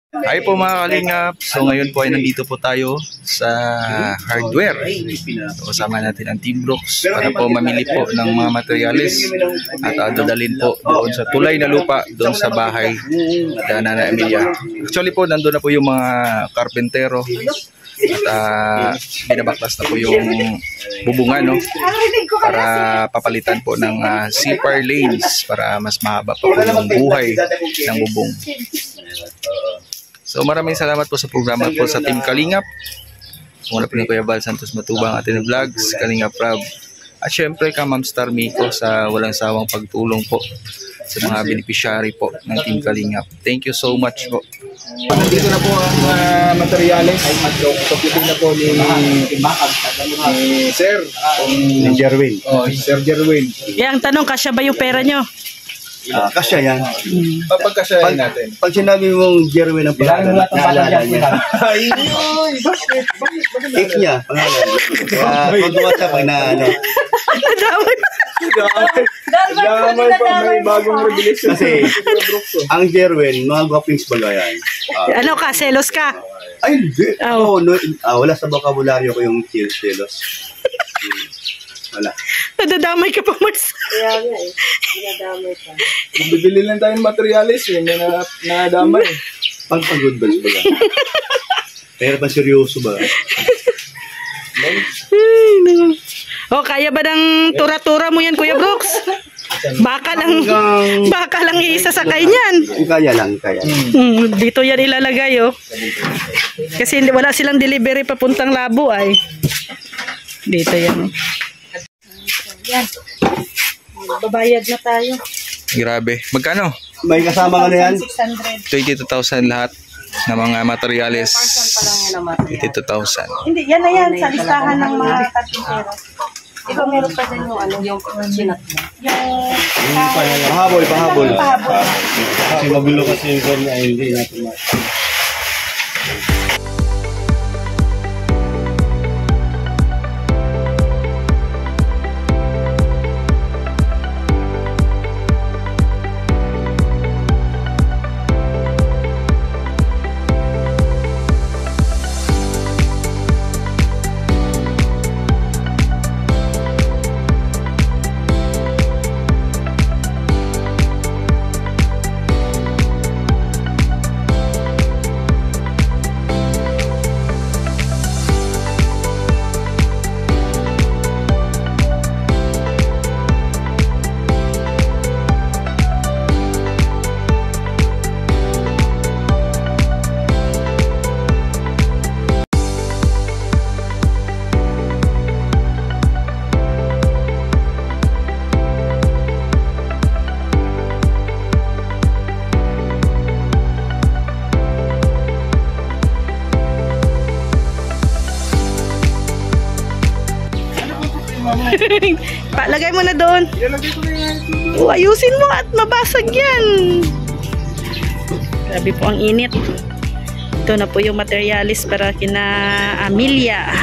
Hi po mga kalingap. So ngayon po ay nandito po tayo sa hardware. So kasama natin ang Team Brooks para po mamili po ng mga materyales at dadalhin po doon sa tulay na lupa doon sa bahay na Nana Emilia. Actually po nandun na po yung mga karpentero at binabaklas na po yung bubungan, no? Para papalitan po ng CPAR lanes para mas mahaba pa po yung buhay ng bubong. So maraming salamat po sa programa po sa Team Kalingap. Muna po ni Kuya Val Santos Matubang atin vlogs, Kalingap Rob. At syempre ka Ma'am Star Miko sa walang sawang pagtulong po sa mga beneficiary po ng Team Kalingap. Thank you so much po. Nandito na po ang materyales. Pagkitig na po ni Sir. Ni Jerwin. Oh, Sir Jerwin. Ang tanong, kasya ba yung pera nyo? Kasya yan. Pagkasyahin natin. Pag sinabi mong Jerwin ang pangalan, naalala niya. Fake niya, pangalan. Kaya kung duwata pag naano. Damay pa, may bagong revelation. Kasi ang Jerwin, mga guwapings baga yan. Ano ka? Selos ka? Ay, hindi. Oh. No, wala sa bokabularyo ko yung selos. Wala. Nadadamay ka pa, Mars. Kaya nga eh. Dinadamay ka. Bibili lang tayong materialis eh. May nadamay. Pag-good vibes ba? Pero pa seryoso ba? Oh, kaya ba ng tura-tura mo yan, Kuya Brooks? Baka lang isasakay niyan. Kaya lang, kaya. Dito yan ilalagay, oh. Kasi wala silang delivery papuntang Labo, ay. Dito yan, oh. Yan. Babayad na tayo. Grabe. Magkano? May kasama ka na yan? 600. 22,000 lahat ng mga materyales. Person pa lang yan ang material. 22,000. Hindi, yan na yan. Sa listahan ng mga karpintero. Ikaw meron pa din yung ano, yung sinat mo. Pahabol. Pahabol. Kasi magulo kasi yung form na hindi natin Lagay mo na doon. Ayusin mo at mabasag yan. Grabe po ang init. Ito na po yung materialis para kina Amelia.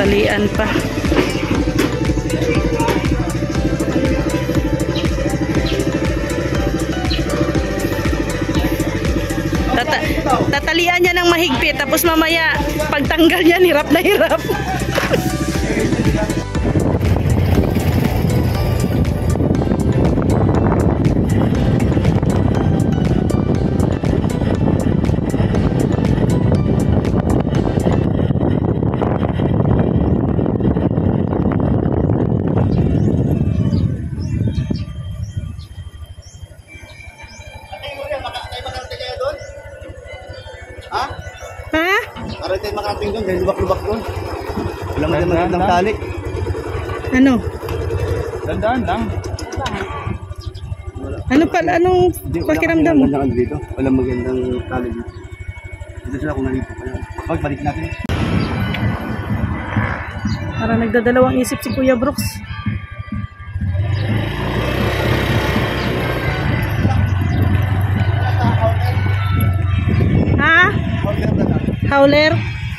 Talian pa. Tatalian niya ng mahigpit tapos mamaya pagtanggal niya hirap na hirap. Para tayo makating doon, dahil lubak-lubak doon. Wala mo din magandang tali. Ano? Dandaan lang. Ano pala? Anong pakiramdam mo? Walang dito. Walang magandang tali dito. Dito sila kung nalito pa yan. Balik natin. Parang nagdadalawang isip si Kuya Brooks. Howler?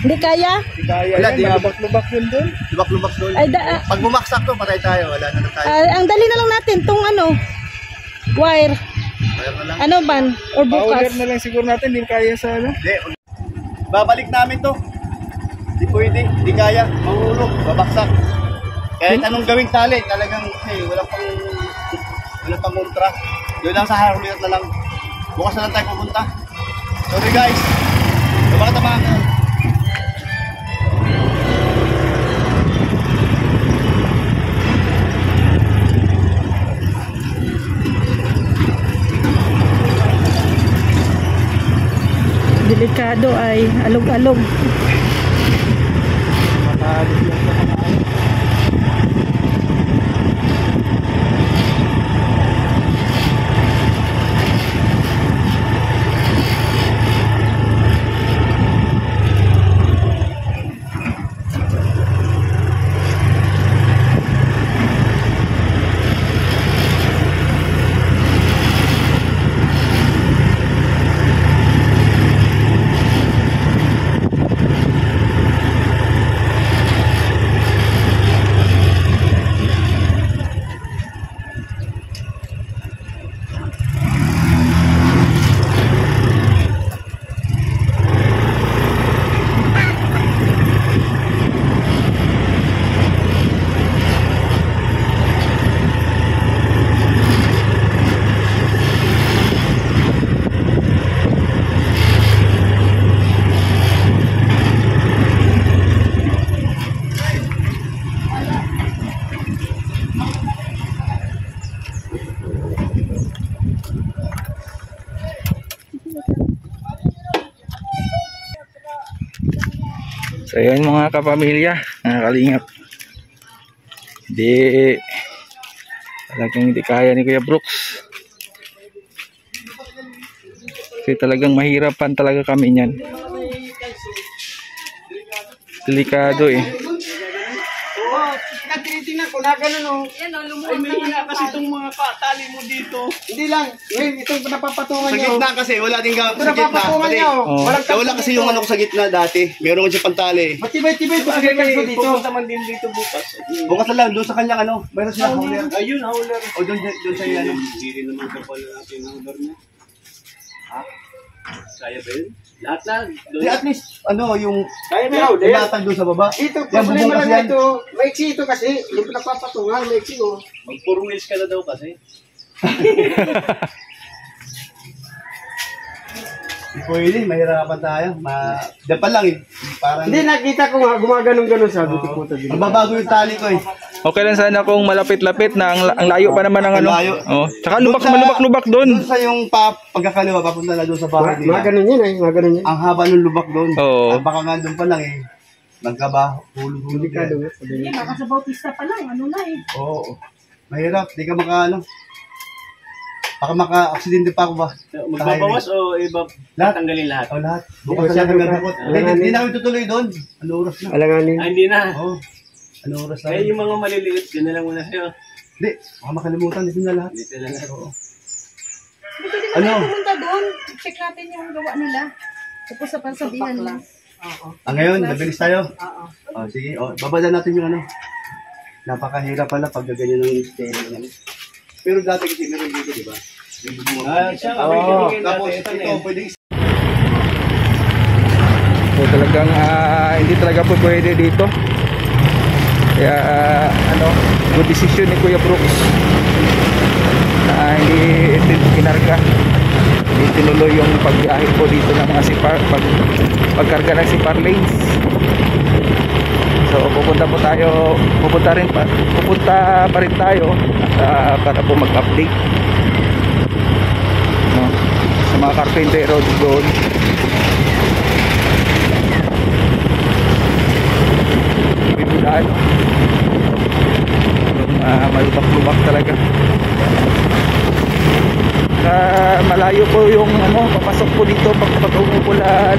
Hindi kaya? Wala, di lubak yun doon. lubak-lubak doon. Ay, Pag bumaksak to, patay tayo. Wala na tayo. ang dali na lang natin, tong ano, wire. Kaya na lang. Ano ban? Or bukas? na lang siguro natin, hindi kaya sa ano. Hindi. Babalik namin to. Hindi pwede. Hindi kaya. Mahulog. Babaksak. Kahit anong gawing tali, talagang walang pang ultra. Doon lang sa hardware na lang. Bukas na lang tayo pupunta. Sorry guys. Bakit naman? Delikado ay alog-alog. So yun mga kapamilya, mga kalingap. Talagang hindi kaya ni Kuya Brooks. Kasi talagang mahirapan talaga kami niyan. Delikado eh. Tinitingnan ko na gano'n o. Ay, may hina kasi itong mga tali mo dito. Hindi lang. Ngayon, itong napapatungan Sa nyo. gitna kasi, wala din Ito sa gitna. napapatungan Pati, nyo. Oh. wala kasi yung ano ko sa gitna dati. Meron ko siya pantali. Matibay-tibay pa sa gitna ko dito. Pupunta man din dito bukas. Bukas na lang, doon sa kanyang ano. Meron sila hauler. Ayun, hauler. O doon sa iyo ano. Hindi rin naman kapal natin hauler niya. Ha? Kaya ba yun? Lahat na. Di at least, ano, yung Kaya may hauler. ilatag doon sa baba. Ito, Yan, problema bubukas lang yan. ito. Maiksi ito kasi. Yung napapatungan, maiksi o. Mag-4 wheels ka na daw kasi. Hindi pwede, mahirapan tayo. Diyan pa lang eh. Parang, Hindi, nakita ko nga, gumaganon-ganon sabi ko po. magbabago yung tali ko eh. Okay lang sana kung malapit-lapit na ang layo pa naman ng ano. Ang layo. Oh, tsaka Doon sa- malubak-lubak doon. Doon sa yung pagkakaliwa, papunta na doon sa bahay Mga nila. ganon yun eh, mga ganon yun. Ang haba ng lubak doon. Oo. Ang baka nga doon pa lang eh. Nagkaba, hulog-hulog Delikado yan. nga, sabi niya. Baka sa Bautista pa lang, ano na eh. Oo. Mahirap, di ka ano. Baka maka-aksidente pa ako ba? Magbabawas o iba Lahat. tanggalin lahat? O lahat. Bukas na lang gagawin. Hindi na kami tutuloy doon. Ano oras na? Alanganin. Oo. Hindi na. Ano oras na? Kaya yung mga maliliit, dyan na lang muna sa'yo. Hindi, baka makalimutan dito na lahat. Dito lang. Oo. Ano? Ano? Pumunta doon. Check natin yung gawa nila. Tapos sa pansabihan nila. Ngayon, nabilis tayo. Oo. Sige, babada natin yung ano. Napakahirap pala pag ganyan ng steering. Pero dati kasi meron dito, di ba? Siya, Tapos ito, pwedeng So talagang hindi talaga po pwede dito. Kaya good decision ni Kuya Brooks. Hindi kinarga. Hindi tinuloy yung pagbiyahe po dito ng mga sipar, pagkarga ng sipar lanes. So pupunta pa rin tayo para po mag-update sa mga karpentero doon. Bibulaan malubak-lubak talaga. Malayo po yung papasok po dito pagpatungo po la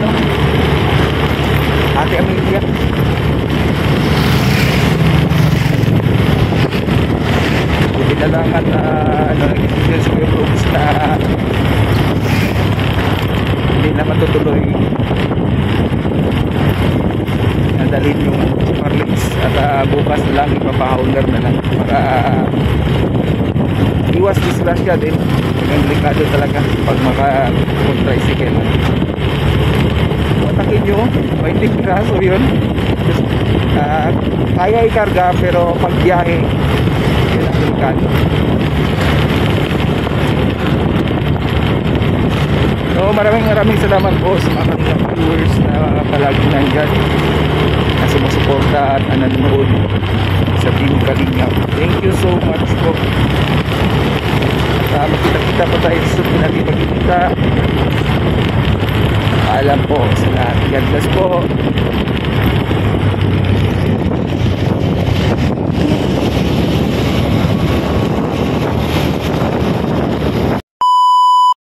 Ate Amelia. Buti na lang at nag-decision sa Kuya Brooks na hindi na matutuloy dadalhin yung Marlins at bukas na lang ipapahowler na lang para iwas disgrasya din. Ang delikado talaga pag maka-tricycle. Atakin nyo, may tigraso yun. Kaya ikarga pero pag biyahe yun ang delikado. So maraming salamat po sa mga kanilang viewers na palagi nandyan, na sumusuporta at nanonood sa Team Kalingap. Thank you so much po. At magkita-kita po tayo sa susunod natin pagkikita. Paalam po sa lahat. God bless po.